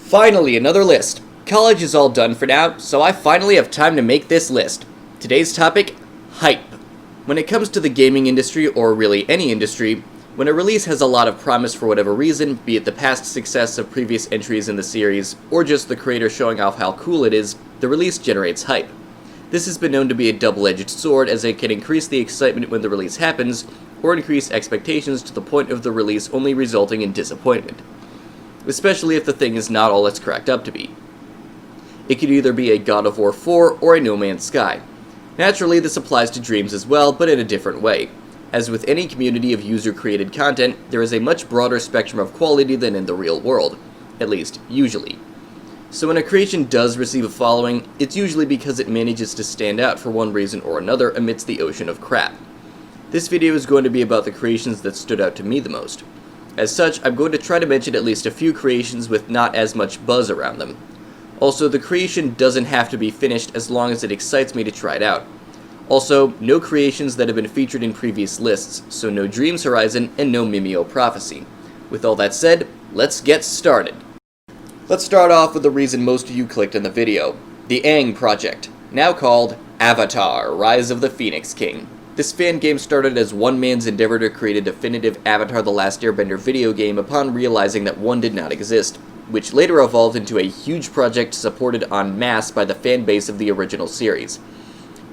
Finally, another list. College is all done for now, so I finally have time to make this list. Today's topic, hype. When it comes to the gaming industry, or really any industry, when a release has a lot of promise for whatever reason, be it the past success of previous entries in the series, or just the creator showing off how cool it is, the release generates hype. This has been known to be a double-edged sword, as it can increase the excitement when the release happens, or increase expectations to the point of the release only resulting in disappointment. Especially if the thing is not all it's cracked up to be. It could either be a God of War 4 or a No Man's Sky. Naturally, this applies to Dreams as well, but in a different way. As with any community of user-created content, there is a much broader spectrum of quality than in the real world. At least, usually. So when a creation does receive a following, it's usually because it manages to stand out for one reason or another amidst the ocean of crap. This video is going to be about the creations that stood out to me the most. As such, I'm going to try to mention at least a few creations with not as much buzz around them. Also, the creation doesn't have to be finished as long as it excites me to try it out. Also, no creations that have been featured in previous lists, so no Dreams Horizon and no Mimeo Prophecy. With all that said, let's get started. Let's start off with the reason most of you clicked on the video, the Aang project, now called Avatar: Rise of the Phoenix King. This fan game started as one man's endeavor to create a definitive Avatar: The Last Airbender video game upon realizing that one did not exist, which later evolved into a huge project supported en masse by the fan base of the original series,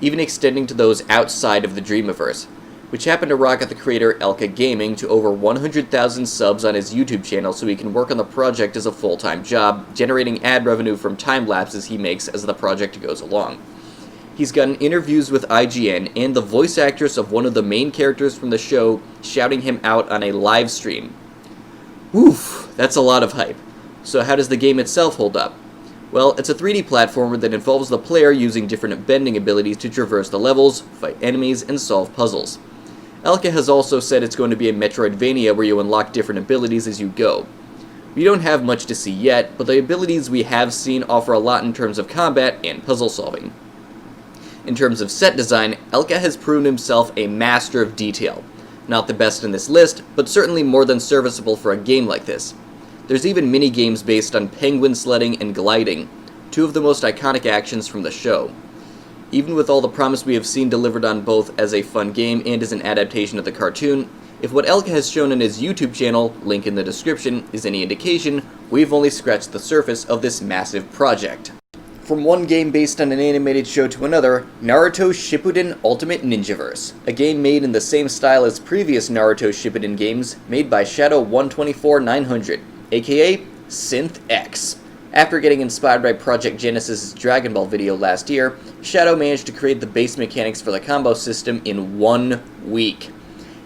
even extending to those outside of the Dreamiverse, which happened to rocket the creator Elca Gaming to over 100,000 subs on his YouTube channel so he can work on the project as a full-time job, generating ad revenue from time lapses he makes as the project goes along. He's gotten interviews with IGN and the voice actress of one of the main characters from the show shouting him out on a live stream. Oof, that's a lot of hype. So how does the game itself hold up? Well, it's a 3D platformer that involves the player using different bending abilities to traverse the levels, fight enemies, and solve puzzles. Elca has also said it's going to be a Metroidvania where you unlock different abilities as you go. We don't have much to see yet, but the abilities we have seen offer a lot in terms of combat and puzzle solving. In terms of set design, Elca has proven himself a master of detail. Not the best in this list, but certainly more than serviceable for a game like this. There's even mini-games based on penguin sledding and gliding, two of the most iconic actions from the show. Even with all the promise we have seen delivered on both as a fun game and as an adaptation of the cartoon, if what Elca has shown in his YouTube channel, link in the description, is any indication, we've only scratched the surface of this massive project. From one game based on an animated show to another, Naruto Shippuden Ultimate Ninjaverse, a game made in the same style as previous Naruto Shippuden games made by Shadow 124900, aka Synth-X. After getting inspired by Project Genesis' Dragon Ball video last year, Shadow managed to create the base mechanics for the combo system in 1 week.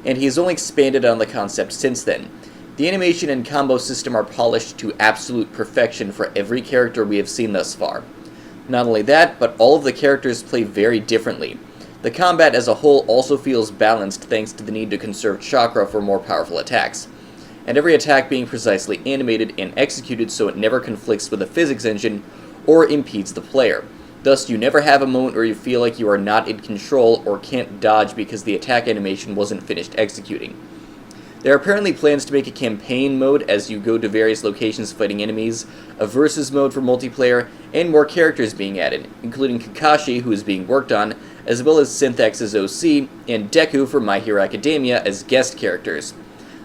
And he has only expanded on the concept since then. The animation and combo system are polished to absolute perfection for every character we have seen thus far. Not only that, but all of the characters play very differently. The combat as a whole also feels balanced thanks to the need to conserve chakra for more powerful attacks, and every attack being precisely animated and executed so it never conflicts with the physics engine or impedes the player. Thus, you never have a moment where you feel like you are not in control or can't dodge because the attack animation wasn't finished executing. There are apparently plans to make a campaign mode as you go to various locations fighting enemies, a versus mode for multiplayer, and more characters being added, including Kakashi, who is being worked on, as well as Synth-X's OC, and Deku from My Hero Academia as guest characters.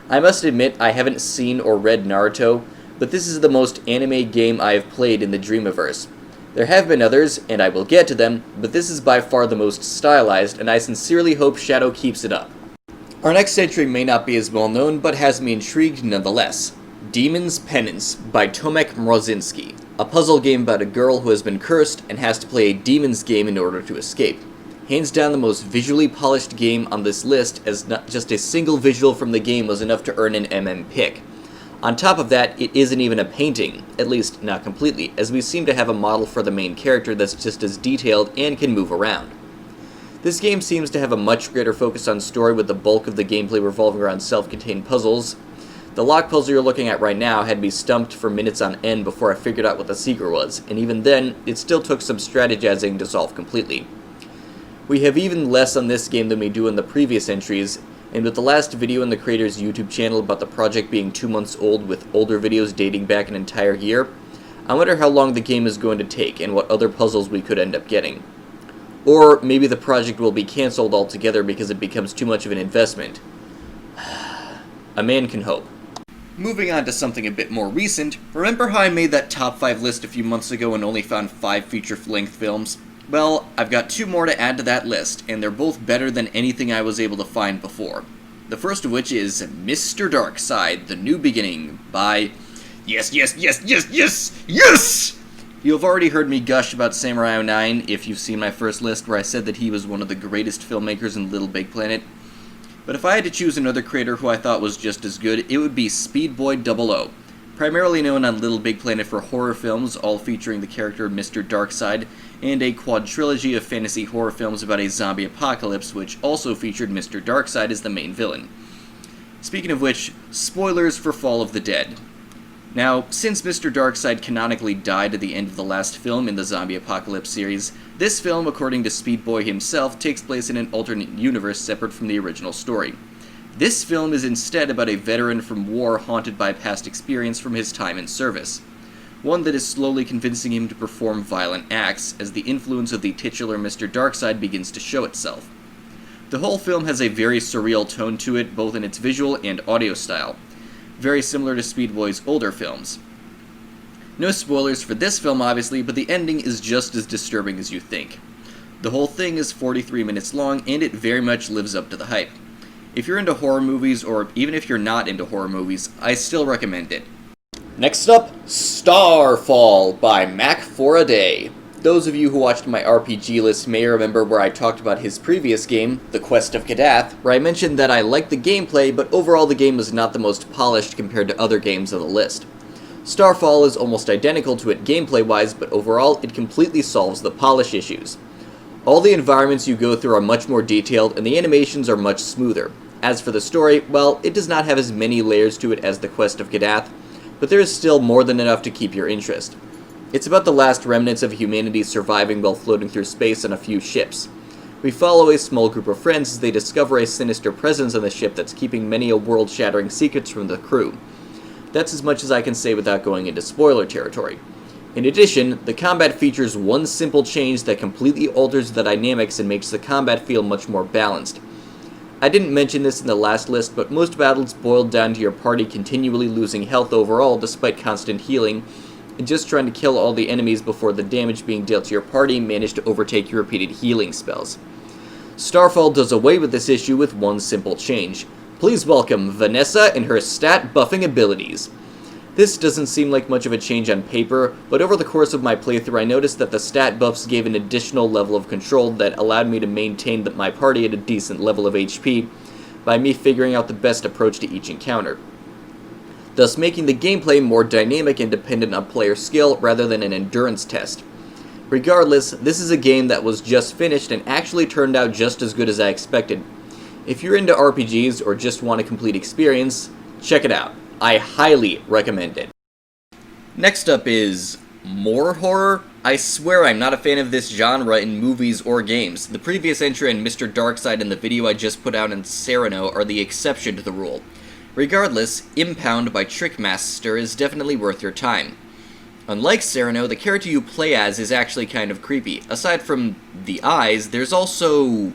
I must admit I haven't seen or read Naruto, but this is the most anime game I have played in the Dreamiverse. There have been others, and I will get to them, but this is by far the most stylized, and I sincerely hope Shadow keeps it up. Our next entry may not be as well known, but has me intrigued nonetheless. Demon's Penance by Tomek Mrozinski, a puzzle game about a girl who has been cursed and has to play a demon's game in order to escape. Hands down the most visually polished game on this list, as not just a single visual from the game was enough to earn an MM pick. On top of that, it isn't even a painting, at least not completely, as we seem to have a model for the main character that's just as detailed and can move around. This game seems to have a much greater focus on story, with the bulk of the gameplay revolving around self-contained puzzles. The lock puzzle you're looking at right now had me stumped for minutes on end before I figured out what the secret was, and even then, it still took some strategizing to solve completely. We have even less on this game than we do in the previous entries, and with the last video in the creator's YouTube channel about the project being 2 months old with older videos dating back an entire year, I wonder how long the game is going to take and what other puzzles we could end up getting. Or maybe the project will be cancelled altogether because it becomes too much of an investment. A man can hope. Moving on to something a bit more recent, remember how I made that top 5 list a few months ago and only found 5 feature-length films? Well, I've got 2 more to add to that list, and they're both better than anything I was able to find before. The first of which is Mr. Darkside, The New Beginning, by... Yes! You have already heard me gush about Samurai 09 if you've seen my first list where I said that he was one of the greatest filmmakers in Little Big Planet. But if I had to choose another creator who I thought was just as good, it would be Speedboy 00. Primarily known on Little Big Planet for horror films, all featuring the character Mr. Darkside, and a quadrilogy of fantasy horror films about a zombie apocalypse, which also featured Mr. Darkside as the main villain. Speaking of which, spoilers for Fall of the Dead. Now, since Mr. Darkside canonically died at the end of the last film in the zombie apocalypse series, this film, according to Speedboy himself, takes place in an alternate universe separate from the original story. This film is instead about a veteran from war haunted by past experience from his time in service. One that is slowly convincing him to perform violent acts as the influence of the titular Mr. Darkside begins to show itself. The whole film has a very surreal tone to it, both in its visual and audio style. Very similar to Speedboy's older films. No spoilers for this film, obviously, but the ending is just as disturbing as you think. The whole thing is 43 minutes long, and it very much lives up to the hype. If you're into horror movies, or even if you're not into horror movies, I still recommend it. Next up, Starfall by Macforaday. Those of you who watched my RPG list may remember where I talked about his previous game, The Quest of Kadath, where I mentioned that I liked the gameplay, but overall the game was not the most polished compared to other games on the list. Starfall is almost identical to it gameplay-wise, but overall it completely solves the polish issues. All the environments you go through are much more detailed, and the animations are much smoother. As for the story, well, it does not have as many layers to it as The Quest of Kadath, but there is still more than enough to keep your interest. It's about the last remnants of humanity surviving while floating through space on a few ships. We follow a small group of friends as they discover a sinister presence on the ship that's keeping many a world-shattering secrets from the crew. That's as much as I can say without going into spoiler territory. In addition, the combat features one simple change that completely alters the dynamics and makes the combat feel much more balanced. I didn't mention this in the last list, but most battles boiled down to your party continually losing health overall despite constant healing, and just trying to kill all the enemies before the damage being dealt to your party managed to overtake your repeated healing spells. Starfall does away with this issue with one simple change. Please welcome Vanessa and her stat buffing abilities. This doesn't seem like much of a change on paper, but over the course of my playthrough I noticed that the stat buffs gave an additional level of control that allowed me to maintain my party at a decent level of HP by me figuring out the best approach to each encounter, thus making the gameplay more dynamic and dependent on player skill rather than an endurance test. Regardless, this is a game that was just finished and actually turned out just as good as I expected. If you're into RPGs or just want a complete experience, check it out. I highly recommend it. Next up is more horror. I swear I'm not a fan of this genre in movies or games. The previous entry and Mr. Darkside and the video I just put out in Sereno are the exception to the rule. Regardless, Impound by Trickmaster is definitely worth your time. Unlike Sereno, the character you play as is actually kind of creepy. Aside from the eyes, there's also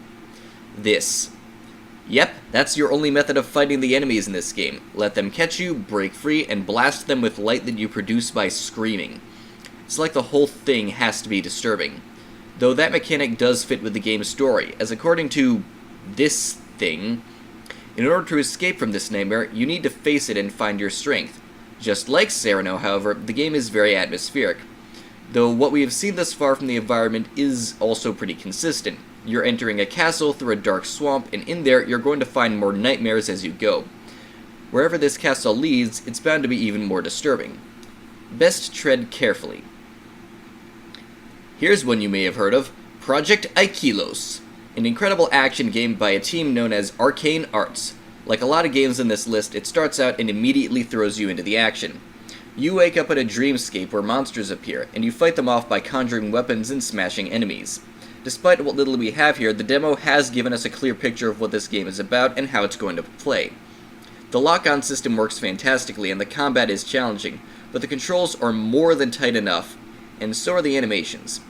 this. Yep, that's your only method of fighting the enemies in this game. Let them catch you, break free, and blast them with light that you produce by screaming. It's like the whole thing has to be disturbing. Though that mechanic does fit with the game's story, as according to this thing, in order to escape from this nightmare, you need to face it and find your strength. Just like Sereno, however, the game is very atmospheric. Though what we have seen thus far from the environment is also pretty consistent. You're entering a castle through a dark swamp, and in there you're going to find more nightmares as you go. Wherever this castle leads, it's bound to be even more disturbing. Best tread carefully. Here's one you may have heard of, Project Ikelos, an incredible action game by a team known as Arcane Arts. Like a lot of games in this list, it starts out and immediately throws you into the action. You wake up in a dreamscape where monsters appear, and you fight them off by conjuring weapons and smashing enemies. Despite what little we have here, the demo has given us a clear picture of what this game is about and how it's going to play. The lock-on system works fantastically and the combat is challenging, but the controls are more than tight enough, and so are the animations.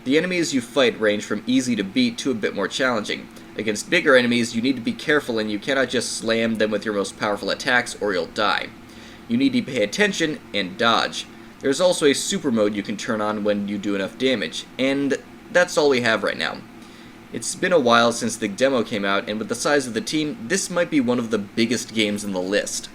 The enemies you fight range from easy to beat to a bit more challenging. Against bigger enemies, you need to be careful and you cannot just slam them with your most powerful attacks or you'll die. You need to pay attention and dodge. There's also a super mode you can turn on when you do enough damage, and that's all we have right now. It's been a while since the demo came out, and with the size of the team, this might be one of the biggest games in the list.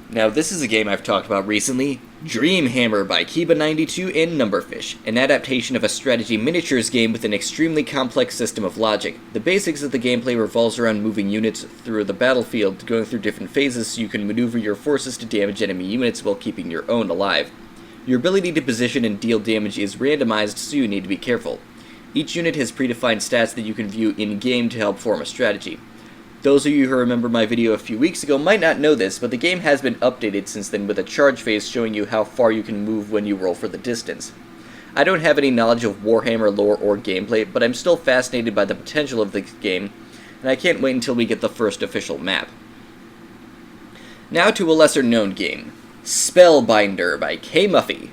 Now, this is a game I've talked about recently, Dreamhammer by Kiba92 and Numberfish, an adaptation of a strategy miniatures game with an extremely complex system of logic. The basics of the gameplay revolves around moving units through the battlefield, going through different phases so you can maneuver your forces to damage enemy units while keeping your own alive. Your ability to position and deal damage is randomized, so you need to be careful. Each unit has predefined stats that you can view in-game to help form a strategy. Those of you who remember my video a few weeks ago might not know this, but the game has been updated since then with a charge phase showing you how far you can move when you roll for the distance. I don't have any knowledge of Warhammer lore or gameplay, but I'm still fascinated by the potential of this game, and I can't wait until we get the first official map. Now to a lesser-known game, Spellbinder by K-Muffy.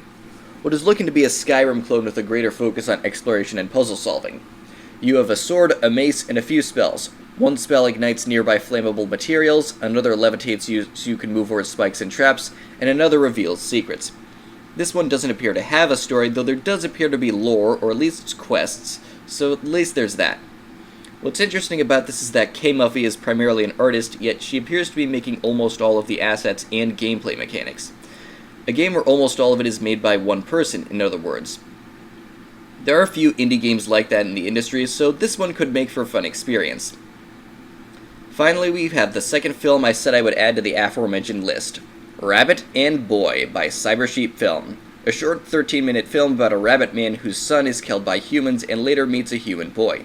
What is looking to be a Skyrim clone with a greater focus on exploration and puzzle solving. You have a sword, a mace, and a few spells. One spell ignites nearby flammable materials, another levitates you so you can move over spikes and traps, and another reveals secrets. This one doesn't appear to have a story, though there does appear to be lore, or at least quests, so at least there's that. What's interesting about this is that K-Muffy is primarily an artist, yet she appears to be making almost all of the assets and gameplay mechanics. A game where almost all of it is made by one person, in other words. There are a few indie games like that in the industry, so this one could make for a fun experience. Finally, we have the second film I said I would add to the aforementioned list, Rabbit and Boy by Cybersheep Film, a short 13-minute film about a rabbit man whose son is killed by humans and later meets a human boy.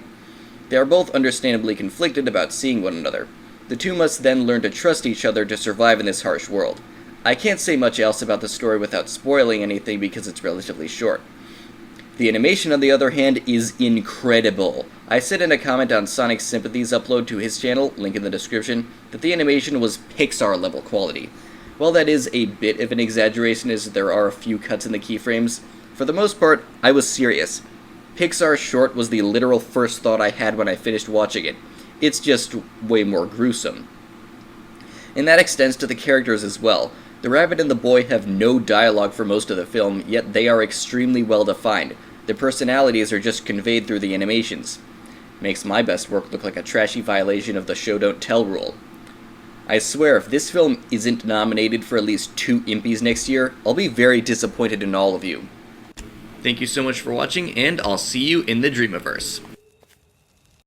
They are both understandably conflicted about seeing one another. The two must then learn to trust each other to survive in this harsh world. I can't say much else about the story without spoiling anything because it's relatively short. The animation, on the other hand, is incredible. I said in a comment on Sonic's Sympathy's upload to his channel, link in the description, that the animation was Pixar-level quality. While that is a bit of an exaggeration as there are a few cuts in the keyframes, for the most part, I was serious. Pixar short was the literal first thought I had when I finished watching it. It's just way more gruesome. And that extends to the characters as well. The rabbit and the boy have no dialogue for most of the film, yet they are extremely well defined. Their personalities are just conveyed through the animations. Makes my best work look like a trashy violation of the show don't tell rule. I swear, if this film isn't nominated for at least 2 Impies next year, I'll be very disappointed in all of you. Thank you so much for watching, and I'll see you in the Dreamiverse.